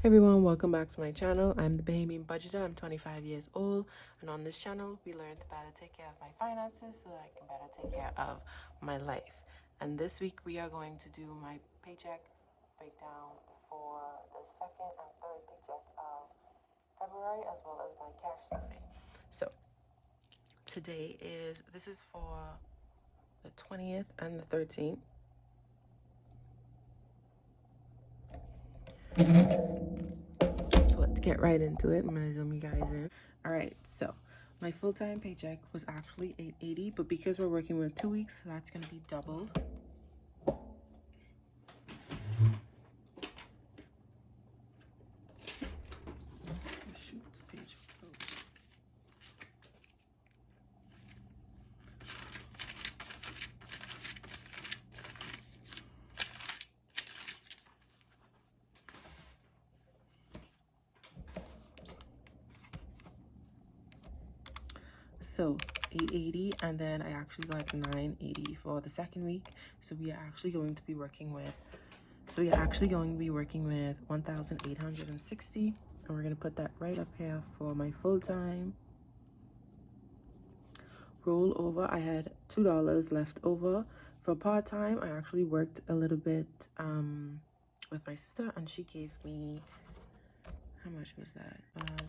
Hey everyone, welcome back to my channel. I'm the Bahamian budgeter. I'm 25 years old, and on this channel we learn to better take care of my finances so that I can better take care of my life. And this week we are going to do my paycheck breakdown for the second and third paycheck of February, as well as my cash stuffing. So this is for the 20th and the 13th. So let's get right into it. I'm gonna zoom you guys in. All right, so my full-time paycheck was actually $880, but because we're working with 2 weeks, that's gonna be doubled. Shoot, page. So 880, and then I actually got 980 for the second week. So we are actually going to be working with 1,860, and we're gonna put that right up here for my full-time. Roll over, I had $2 left over. For part-time, I actually worked a little bit with my sister, and she gave me, how much was that?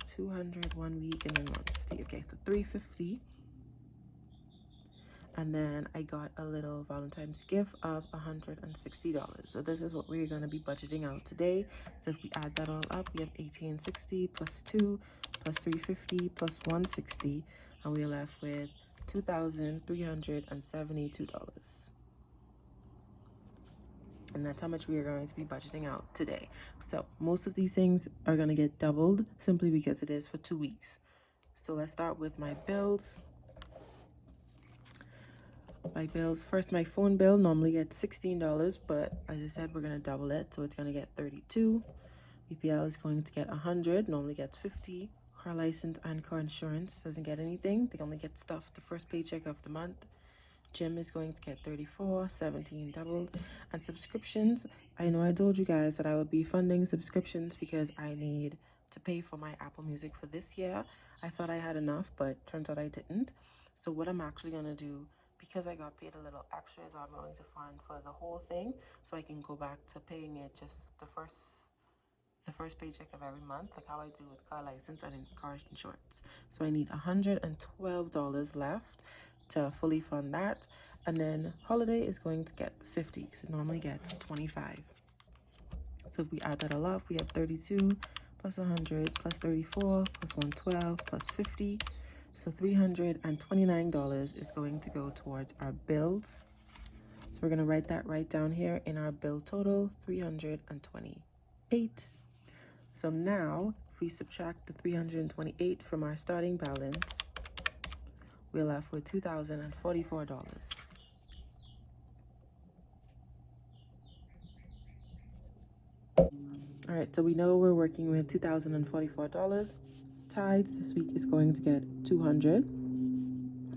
200 1 week and then 150. Okay, so 350. And then I got a little Valentine's gift of $160. So this is what we're going to be budgeting out today. So if we add that all up, we have 1860 plus 2 plus 350 plus 160, and we're left with $2,372. And that's how much we are going to be budgeting out today. So most of these things are going to get doubled simply because it is for 2 weeks. So let's start with my bills. First, my phone bill normally gets $16, but as I said, we're going to double it, so it's going to get $32. BPL is going to get $100, normally gets $50. Car license and car insurance doesn't get anything. They only get stuff the first paycheck of the month. Gym is going to get $34, $17 doubled. And subscriptions, I know I told you guys that I would be funding subscriptions because I need to pay for my Apple Music for this year. I thought I had enough, but turns out I didn't. So what I'm actually going to do, because I got paid a little extra, is I'm going to fund for the whole thing so I can go back to paying it just the first paycheck of every month, like how I do with car license and car insurance. So I need $112 left to fully fund that. And then holiday is going to get 50 because it normally gets 25. So if we add that all up, we have 32 plus 100 plus 34 plus 112 plus 50. So $329 is going to go towards our bills. So we're going to write that right down here in our bill total, 328. So now, if we subtract the 328 from our starting balance, we're left with $2,044. All right, so we know we're working with $2,044. Tithes this week is going to get 200.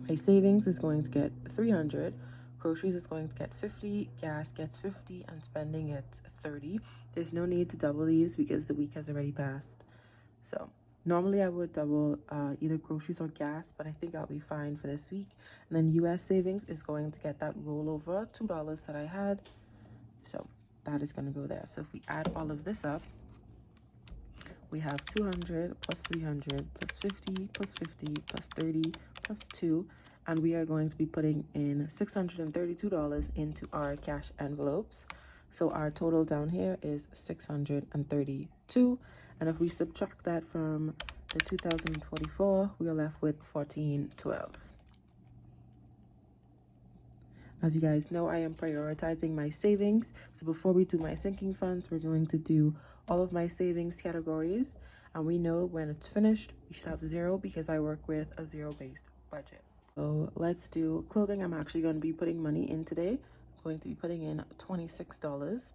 My savings is going to get 300. Groceries is going to get 50. Gas gets 50, and spending gets 30. There's no need to double these because the week has already passed. So normally I would double either groceries or gas, but I think I'll be fine for this week. And then US savings is going to get that rollover $2 that I had. So that is going to go there. So if we add all of this up, we have 200 plus 300 plus 50 plus 50 plus 30 plus 2, and we are going to be putting in $632 into our cash envelopes. So our total down here is 632, and if we subtract that from the 2,044, we are left with 1,412. As you guys know, I am prioritizing my savings. So before we do my sinking funds, we're going to do all of my savings categories. And we know when it's finished, we should have zero because I work with a zero-based budget. So let's do clothing. I'm actually going to be putting money in today. I'm going to be putting in $26.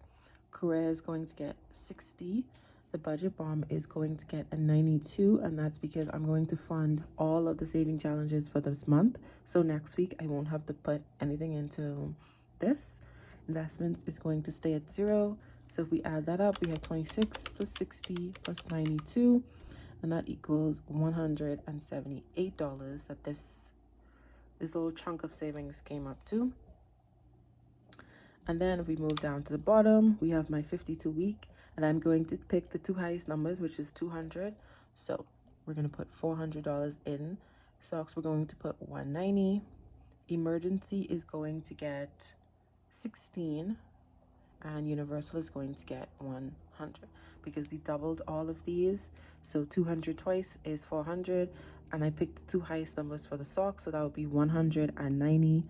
Career is going to get 60. The budget bomb is going to get a 92, and that's because I'm going to fund all of the saving challenges for this month. So next week I won't have to put anything into this. Investments is going to stay at 0. So if we add that up, we have 26 plus 60 plus 92, and that equals $178 that this little chunk of savings came up to. And then if we move down to the bottom, we have my 52 week, and I'm going to pick the two highest numbers, which is 200. So we're going to put $400 in. Socks, we're going to put 190. Emergency is going to get 16, and universal is going to get 100 because we doubled all of these. So 200 twice is 400, and I picked the two highest numbers for the socks, so that would be 190.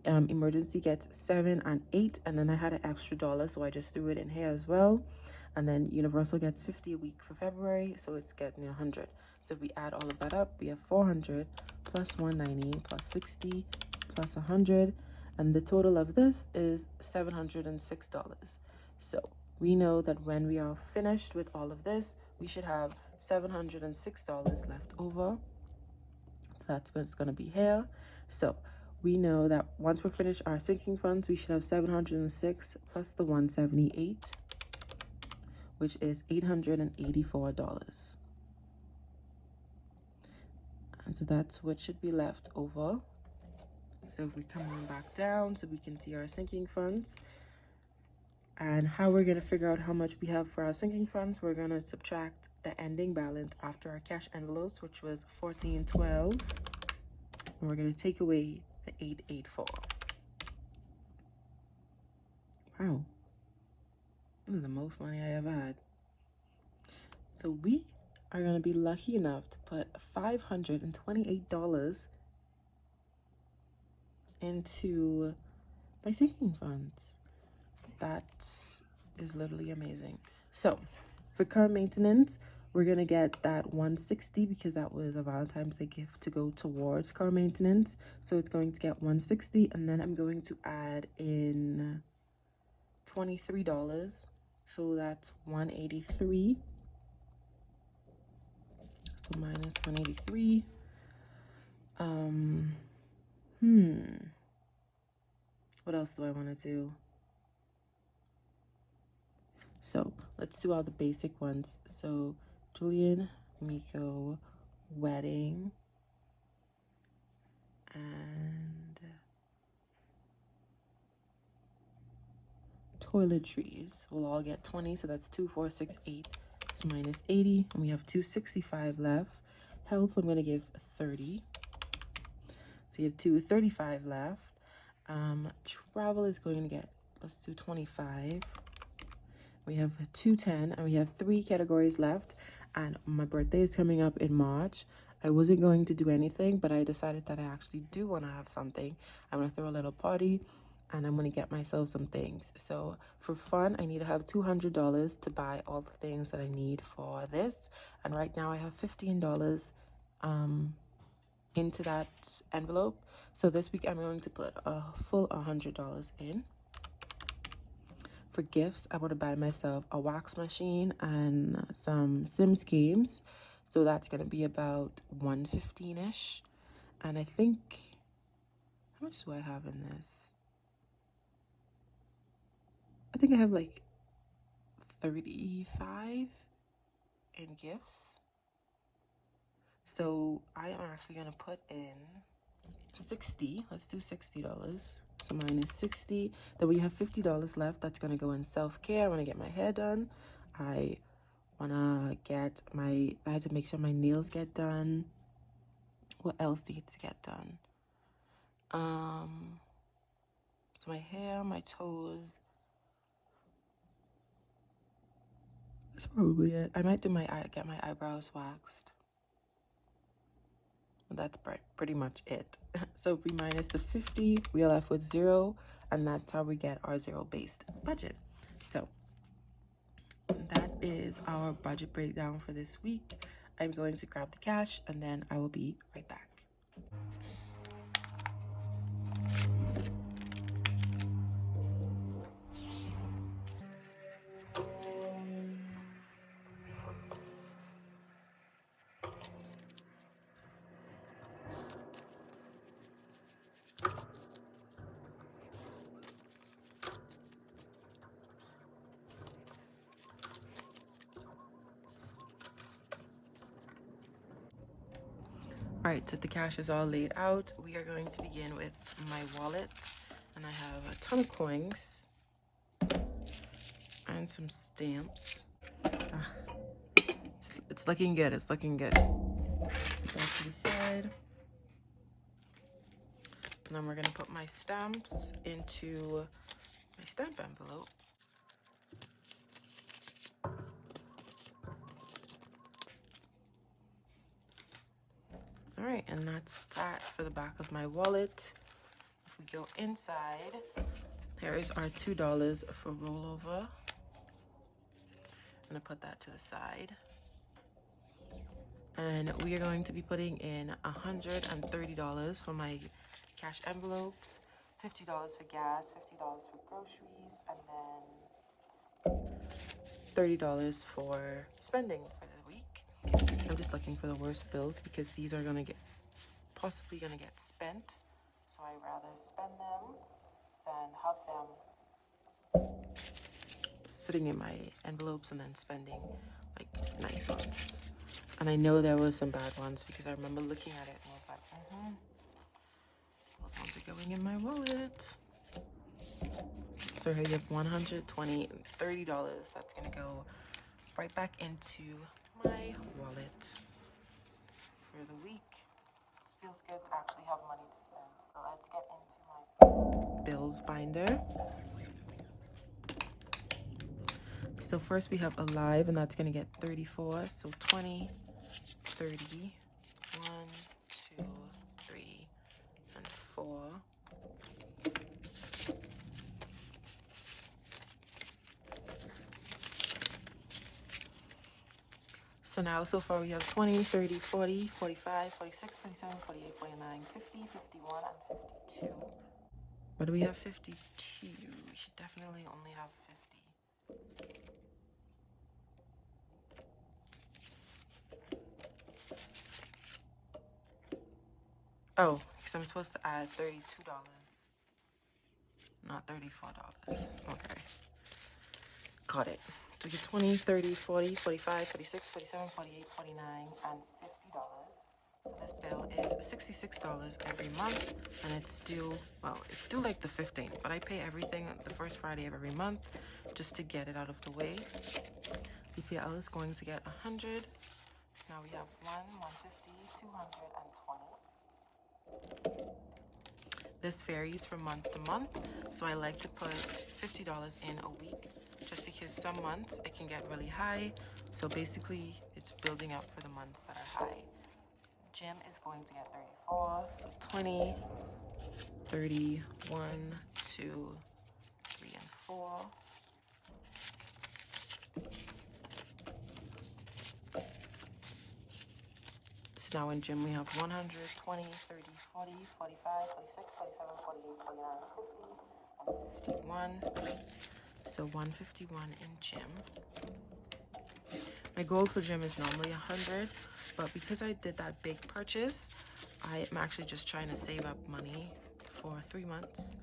Emergency gets 7 and 8, and then I had an extra dollar, so I just threw it in here as well. And then universal gets 50 a week for February, so it's getting 100. So if we add all of that up, we have 400 plus 190 plus 60 plus 100, and the total of this is $706. So we know that when we are finished with all of this, we should have $706 left over. So that's what's going to be here. So we know that once we finish our sinking funds, we should have 706 plus the 178, which is $884. And so that's what should be left over. So if we come on back down so we can see our sinking funds and how we're going to figure out how much we have for our sinking funds, we're going to subtract the ending balance after our cash envelopes, which was $1412, and we're going to take away the $884. Wow, this is the most money I ever had. So we are going to be lucky enough to put $528 into my sinking funds. That is literally amazing. So for car maintenance, we're going to get that 160 because that was a Valentine's Day gift to go towards car maintenance. So it's going to get 160, and then I'm going to add in $23. So that's 183. So minus 183. What else do I want to do? So let's do all the basic ones. So Julian, Miko, wedding, and toiletries will all get 20. So that's 2, 4, 6, 8. It's minus 80, and we have 265 left. Health, I'm going to give 30. So you have 235 left. Travel is going to get, let's do 25. We have 210, and we have 3 categories left, and my birthday is coming up in March. I wasn't going to do anything, but I decided that I actually do want to have something. I'm going to throw a little party, and I'm going to get myself some things. So for fun, I need to have $200 to buy all the things that I need for this, and right now I have $15 into that envelope. So this week I'm going to put a full $100 in. For gifts, I want to buy myself a wax machine and some Sims games. So that's going to be about $115-ish. And I think, how much do I have in this? I think I have like 35 in gifts. So I am actually going to put in 60. Let's do $60. So minus 60. Then we have $50 left. That's going to go in self-care. I want to get my hair done. I want to get I had to make sure my nails get done. What else needs to get done? So my hair, my toes. That's probably it. I might do get my eyebrows waxed. That's pretty much it. So if we minus the 50, we are left with 0, and that's how we get our zero-based budget. So that is our budget breakdown for this week. I'm going to grab the cash, and then I will be right back. All right, so the cash is all laid out. We are going to begin with my wallet, and I have a ton of coins and some stamps. It's looking good. It's looking good. Put that to the side. And then we're gonna put my stamps into my stamp envelope. All right, and that's that for the back of my wallet. If we go inside, here is our $2 for rollover. I'm gonna put that to the side. And we are going to be putting in $130 for my cash envelopes, $50 for gas, $50 for groceries, and then $30 for spending for the week. I'm just looking for the worst bills because these are possibly gonna get spent. So I'd rather spend them than have them sitting in my envelopes and then spending like nice ones. And I know there were some bad ones because I remember looking at it and I was like, those ones are going in my wallet. So here you have $120 and $30. That's gonna go right back into my wallet for the week. It feels good to actually have money to spend. So let's get into my bills binder. So first we have Alive, and that's gonna get 34. So 20, 30, 1, 2, 3, and 4. So now, so far we have 20, 30, 40, 45, 46, 47, 48, 49, 50, 51, and 52. But we have 52. We should definitely only have 50. Oh, because I'm supposed to add $32, not $34. Okay. Got it. So we get 20, 30, 40, 45, 46, 47, 48, 49, and $50. So this bill is $66 every month, and it's due, well, it's due like the 15th, but I pay everything the first Friday of every month just to get it out of the way. BPL is going to get 100. So now we have 150, 220. This varies from month to month, so I like to put $50 in a week just because some months it can get really high. So basically it's building up for the months that are high. Gym is going to get 34, so 20, 30, 1, 2, 3, and 4. So now in gym we have 100, 20, 30, 40, 45, 46, 47, 48, 49, 50, and 51. So 151 in gym. My goal for gym is normally 100, but because I did that big purchase, I am actually just trying to save up money for 3 months,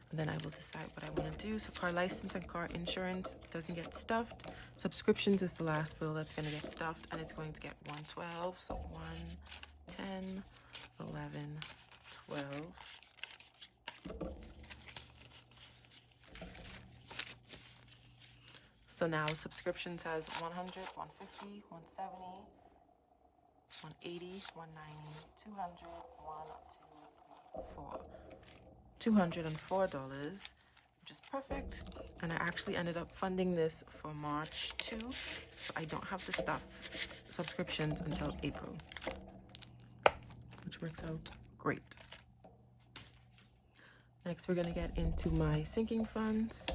and then I will decide what I want to do. So car license and car insurance doesn't get stuffed. Subscriptions is the last bill that's going to get stuffed, and it's going to get 112. So 1, 10, 11, 12. So now subscriptions has 100, 150, 170, 180, 190, 200, 1, 2, 3, 4. $204, which is perfect. And I actually ended up funding this for March 2, so I don't have to stop subscriptions until April, which works out great. Next, we're gonna get into my sinking funds.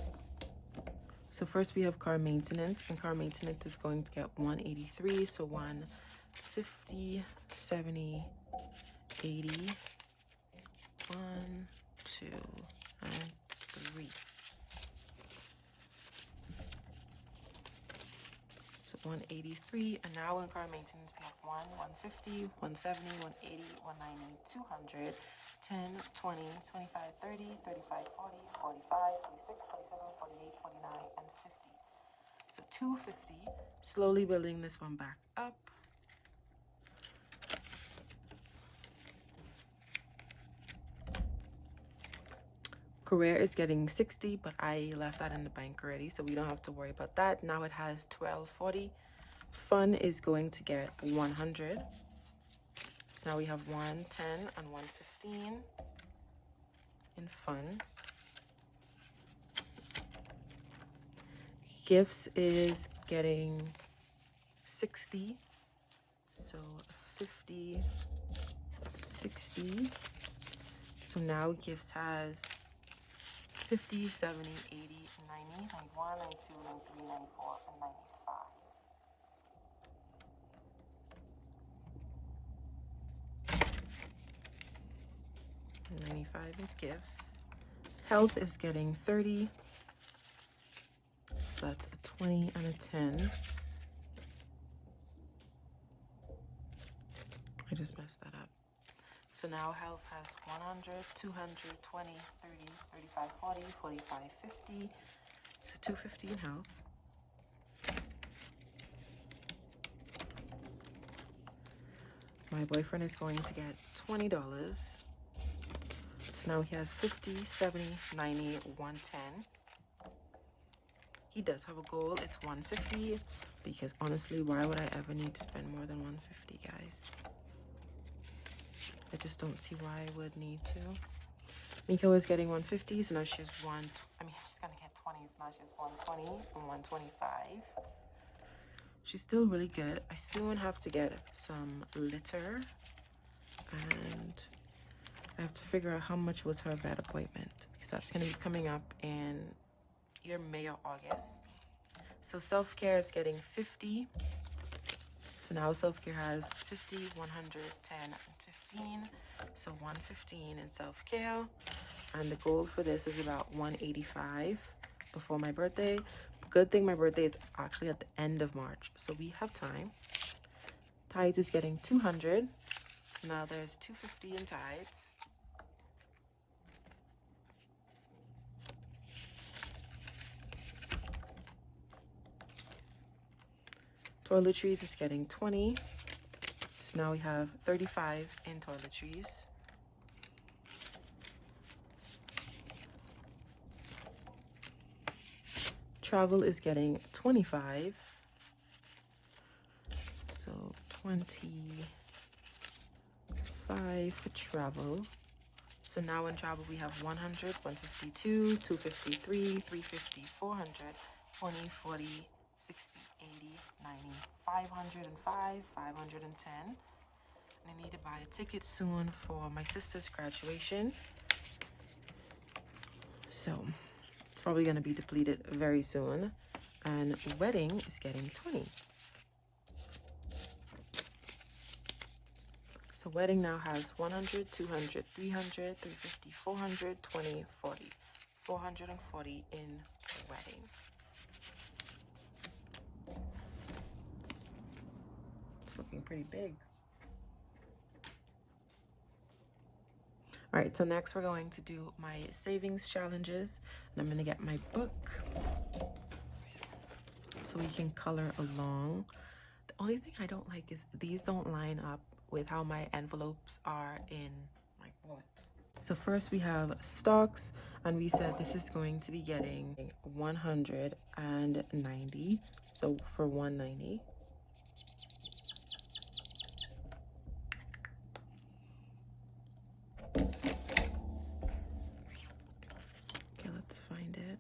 So first we have car maintenance, and car maintenance is going to get 183, so 150, 70, 80, 1, 2, and 3. So 183, and now in car maintenance we have 150, 170, 180, 190, 200, 10, 20, 25, 30, 35, 40, 45, 46, 47, 48, 49, and 50. So 250, slowly building this one back up. Career is getting 60, but I left that in the bank already, so we don't have to worry about that. Now it has 1240. Fun is going to get 100. So now we have 110 and 115 in fun. Gifts is getting 60. So 50, 60. So now gifts has 50, 70, 80, 90, 91, 92, 93, 94, and 95. 95 in gifts. Health is getting 30. So that's a 20 and a 10. I just messed that up. So now health has 100, 200, 20, 30, 35, 40, 45, 50. So 250 in health. My boyfriend is going to get $20. So now he has 50, 70, 90, 110. He does have a goal. It's 150 because honestly, why would I ever need to spend more than 150, guys? I just don't see why I would need to. Miko is getting 150, so now she's she's gonna get 20, so now she's 120 and 125. She's still really good. I soon have to get some litter, and I have to figure out how much was her vet appointment, because that's gonna be coming up in either May or August. So self-care is getting 50. So now self-care has 50, 100, 10, and 15. So 115 in self-care. And the goal for this is about 185 before my birthday. Good thing my birthday is actually at the end of March, so we have time. Tides is getting 200. So now there's 250 in tides. Toiletries is getting 20. So now we have 35 in toiletries. Travel is getting 25. So 25 for travel. So now in travel we have 100, 152, 253, 350, 400, 20, 40, 60, 80, 90, 505, 510. And I need to buy a ticket soon for my sister's graduation. So it's probably going to be depleted very soon. And wedding is getting 20. So wedding now has 100, 200, 300, 350, 400, 20, 40. 440 in wedding. It's looking pretty big. All right, so next we're going to do my savings challenges, and I'm going to get my book so we can color along. The only thing I don't like is these don't line up with how my envelopes are in my wallet. So first we have stocks, and we said this is going to be getting 190. So for 190. Okay, let's find it.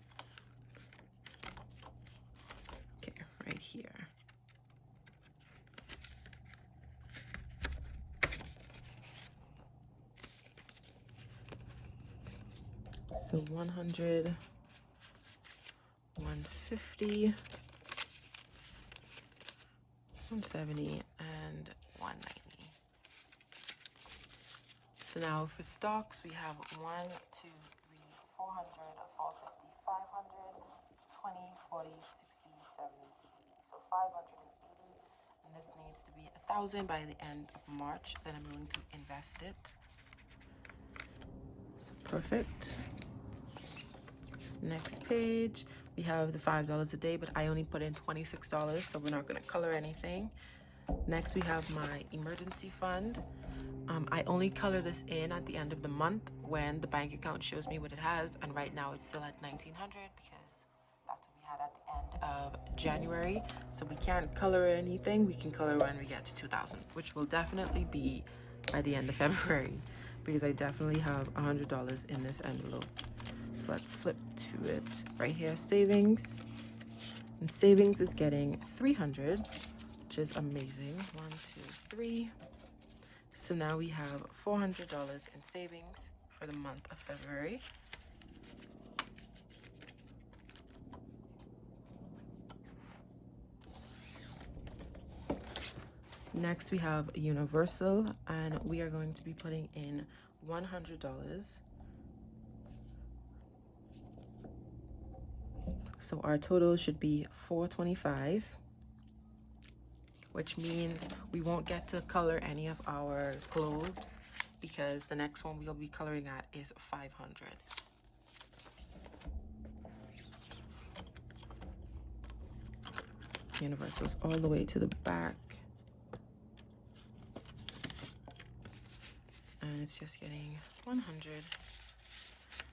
Okay, right here. So 100, 150, 170, and 190. So now for stocks, we have 1, 2, 3, 400, 450, 500, 20, 40, 60, 70, 80. So 580, and this needs to be 1,000 by the end of March. Then I'm going to invest it. So perfect. Next page, we have the $5 a day, but I only put in $26, so we're not going to color anything. Next, we have my emergency fund. I only color this in at the end of the month when the bank account shows me what it has, and right now it's still at 1900 because that's what we had at the end of January. So we can't color anything. We can color when we get to 2000, which will definitely be by the end of February because I definitely have $100 in this envelope. So let's flip to it. Right here, savings. And savings is getting 300, which is amazing. 1, 2, 3. So now we have $400 in savings for the month of February. Next, we have Universal, and we are going to be putting in $100. So our total should be $425, which means we won't get to color any of our globes because the next one we'll be coloring at is 500. Universal's all the way to the back. And it's just getting 100.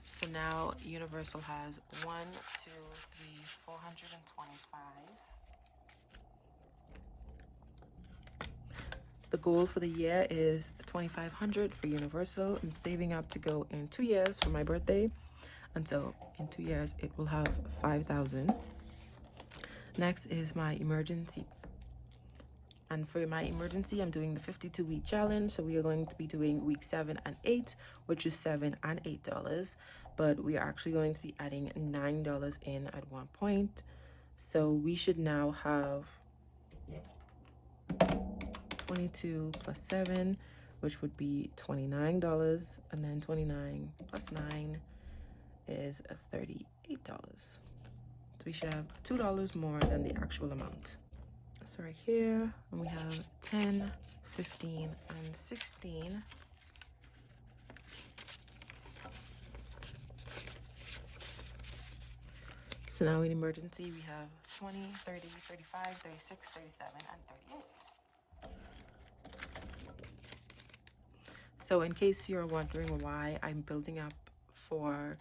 So now Universal has 1, 2, 3, 425. The goal for the year is 2,500 for Universal. I'm saving up to go in 2 years for my birthday. And so in 2 years, it will have 5,000. Next is my emergency. And for my emergency, I'm doing the 52-week challenge. So we are going to be doing week 7 and 8, which is $7 and $8. But we are actually going to be adding $9 in at one point. So we should now have 22 plus 7, which would be $29. And then 29 plus 9 is $38. So we should have $2 more than the actual amount. So right here, and we have 10, 15, and 16. So now in emergency, we have 20, 30, 35, 36, 37, and 38. So in case you're wondering why I'm building up for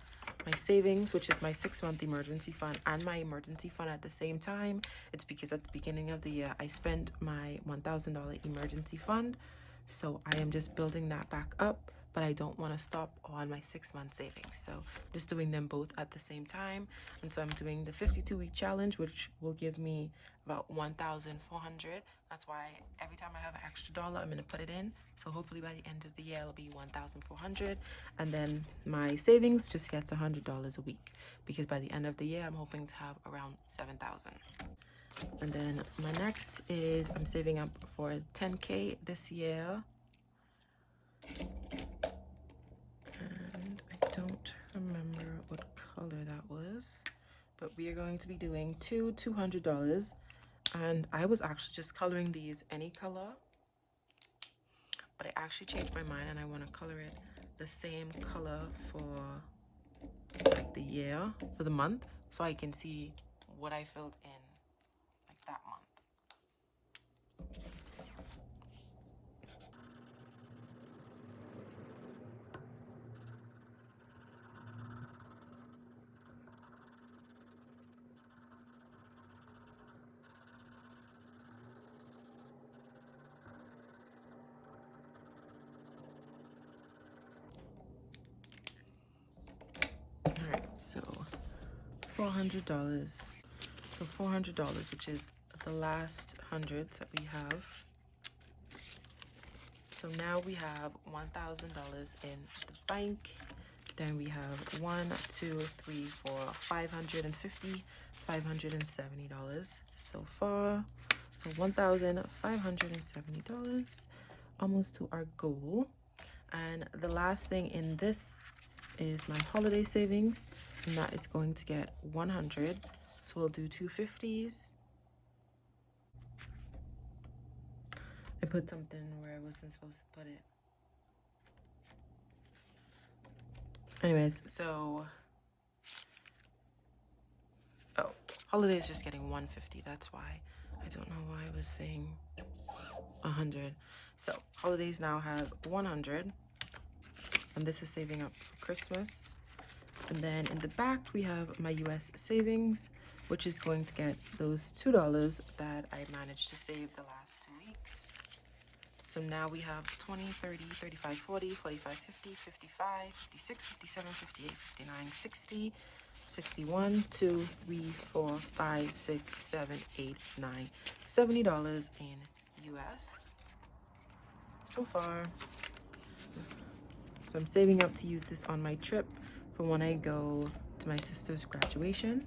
my savings, which is my 6-month emergency fund, and my emergency fund at the same time, it's because at the beginning of the year I spent my $1,000 emergency fund. So I am just building that back up, but I don't want to stop on my 6-month savings. So I'm just doing them both at the same time. And so I'm doing the 52-week challenge, which will give me about 1,400. That's why every time I have an extra dollar, I'm going to put it in. So hopefully by the end of the year, it'll be 1,400. And then my savings just gets $100 a week, because by the end of the year, I'm hoping to have around 7,000. And then my next is I'm saving up for 10K this year. And I don't remember what color that was, but we are going to be doing two $200. And I was actually just coloring these any color, but I actually changed my mind and I want to color it the same color for like the year, for the month, so I can see what I filled in like that month. So $400. So $400, which is the last hundreds that we have. So now we have $1,000 in the bank. Then we have 1, 2, 3, 4, 550, $570 so far. So $1,570, almost to our goal. And the last thing in this is my holiday savings, and that is going to get 100. So we'll do 250s. I put something where I wasn't supposed to put it. Anyways, so holiday is just getting 150. That's why I don't know why I was saying 100. So holidays now has 100, and this is saving up for Christmas. And then in the back we have my US savings, which is going to get those $2 that I managed to save the last 2 weeks. So now we have 20, 30, 35, 40, 45, 50, 55, 56, 57, 58, 59, 60, 61, 2, 3, 4, 5, 6, 7, 8, 9, $70 in US so far. So I'm saving up to use this on my trip for when I go to my sister's graduation.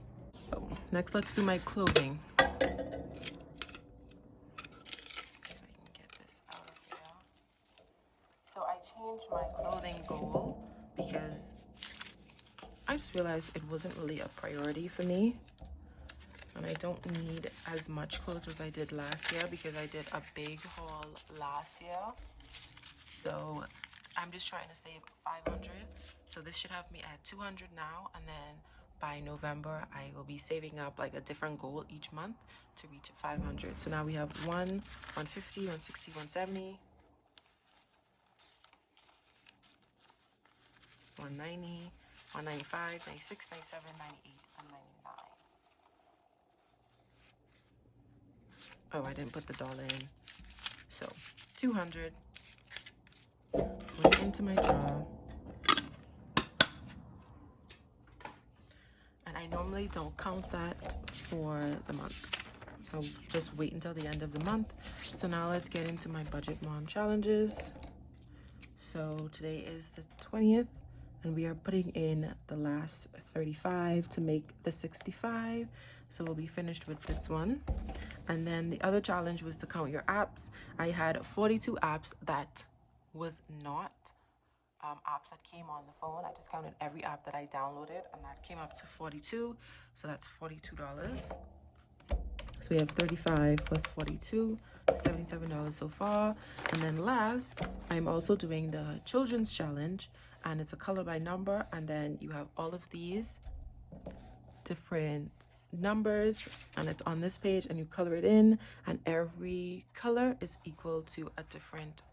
So next, let's do my clothing. So I changed my clothing goal because I just realized it wasn't really a priority for me, and I don't need as much clothes as I did last year because I did a big haul last year. So I'm just trying to save 500. So this should have me at 200 now, and then by November I will be saving up like a different goal each month to reach 500. So now we have 150, 160, 170, 190, 195, 96, 97, 98, and 99. Oh, I didn't put the dollar in. So 200 went into my drawer. And I normally don't count that for the month. I'll just wait until the end of the month. So now let's get into my Budget Mom challenges. So today is the 20th. And we are putting in the last 35 to make the 65. So we'll be finished with this one. And then the other challenge was to count your apps. I had 42 apps that was not apps that came on the phone. I just counted every app that I downloaded, and that came up to 42. So that's $42. So we have 35 plus 42, $77 so far. And then last, I'm also doing the children's challenge, and it's a color by number, and then you have all of these different numbers, and it's on this page, and you color it in, and every color is equal to a different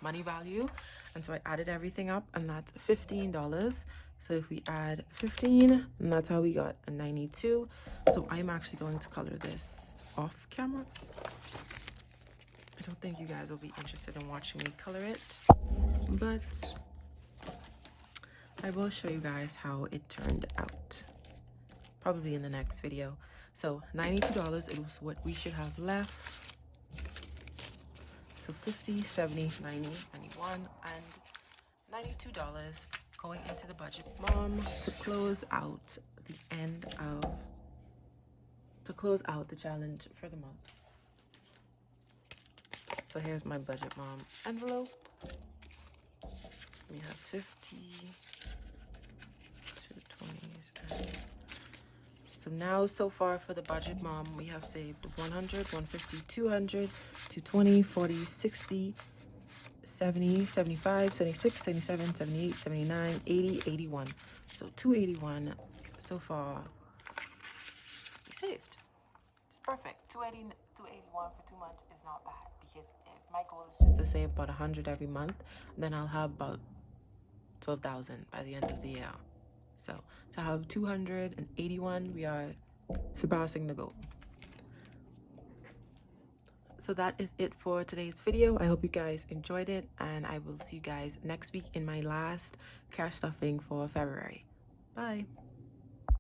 money value. And so I added everything up, and that's $15. So if we add 15, and that's how we got a 92. So I'm actually going to color this off camera. I don't think you guys will be interested in watching me color it, but I will show you guys how it turned out, probably in the next video. So $92 it was what we should have left. So 50, 70, 90, 91, and $92 going into the Budget Mom to close out the challenge for the month. So here's my Budget Mom envelope. We have 50, 220s, and so now so far for the Budget Mom, we have saved 100, 150, 200, 220, 40, 60, 70, 75, 76, 77, 78, 79, 80, 81. So 281 so far we saved. It's perfect. 281 for 2 months is not bad, because if my goal is just to save about 100 every month, then I'll have about 12,000 by the end of the year. So to have 281, we are surpassing the goal. So that is it for today's video. I hope you guys enjoyed it, and I will see you guys next week in my last cash stuffing for February. Bye.